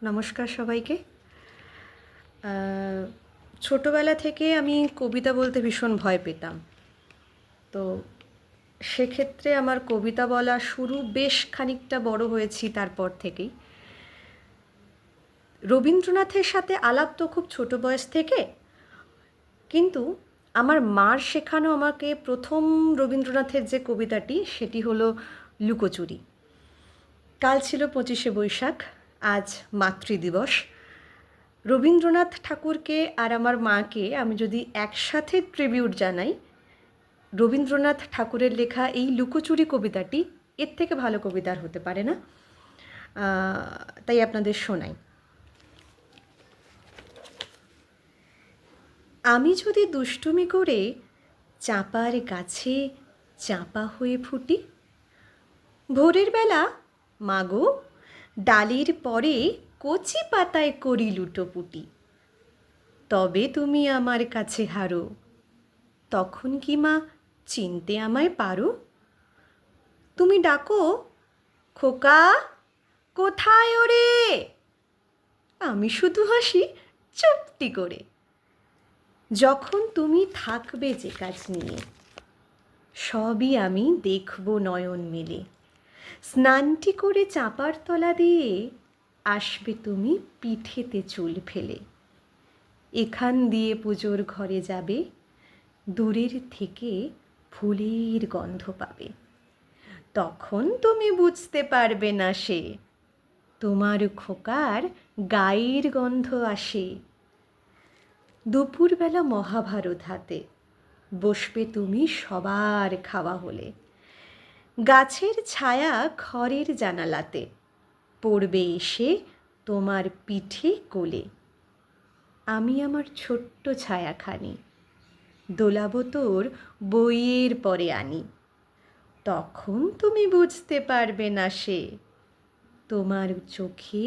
নমস্কার সবাইকে। ছোটোবেলা থেকে আমি কবিতা বলতে ভীষণ ভয় পেতাম। তো সেক্ষেত্রে আমার কবিতা বলা শুরু বেশ খানিকটা বড় হয়েছি তারপর থেকেই। রবীন্দ্রনাথের সাথে আলাপ তো খুব ছোটো বয়স থেকে, কিন্তু আমার মার শেখানো আমাকে প্রথম রবীন্দ্রনাথের যে কবিতাটি সেটি হলো লুকোচুরি। কাল ছিল 25শে বৈশাখ, আজ মাতৃদিবস। রবীন্দ্রনাথ ঠাকুরকে আর আমার মাকে আমি যদি একসাথে ট্রিবিউট জানাই, রবীন্দ্রনাথ ঠাকুরের লেখা এই লুকোচুরি কবিতাটি এর থেকে ভালো কবিতা আর হতে পারে না। তাই আপনাদের শোনাই। আমি যদি দুষ্টুমি করে চাঁপার গাছে চাঁপা হয়ে ফুটি, ভোরের বেলা মাগো ডালির পরে কচি পাতায় করি লুটোপুটি, তবে তুমি আমার কাছে হারো, তখন কি মা চিনতে আমায় পারো? তুমি ডাকো খোকা, কোথায় ওরে? আমি শুধু হাসি চুপটি করে। যখন তুমি থাকবে যে কাজ নিয়ে, সবই আমি দেখব নয়ন মেলে। স্নানটি করে চাঁপার তলা দিয়ে আসবে তুমি পিঠেতে চুল ফেলে। এখান দিয়ে পুজোর ঘরে যাবে, দূরের থেকে ফুলের গন্ধ পাবে। তখন তুমি বুঝতে পারবে না সে, তোমার খোকার গায়ের গন্ধ আসে। দুপুরবেলা মহাভারত হাতে বসবে তুমি সবার খাওয়া হলে। গাছের ছায়া ঘরের জানালাতে পড়বে এসে তোমার পিঠে কোলে। আমি আমার ছোট্ট ছায়াখানি দোলাবো তোর বইয়ের পরে আনি। তখন তুমি বুঝতে পারবে না সে, তোমার চোখে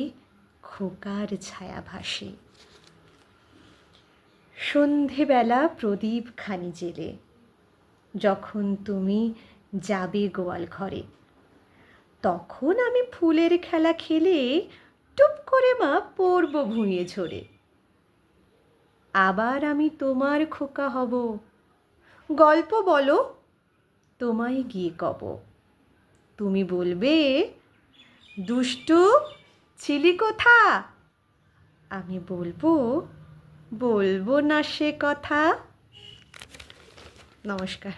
খোকার ছায়া ভাসে। সন্ধেবেলা প্রদীপ খানি জেলে যখন তুমি যাবে গোয়াল ঘরে, তখন আমি ফুলের খেলা খেলে টুপ করে মা পড়ব ভুঁইয়ে ঝরে। আবার আমি তোমার খোকা হব, গল্প বলো তোমায় গিয়ে কব। তুমি বলবে দুষ্টু ছিলি কোথা? আমি বলবো না সে কথা। নমস্কার।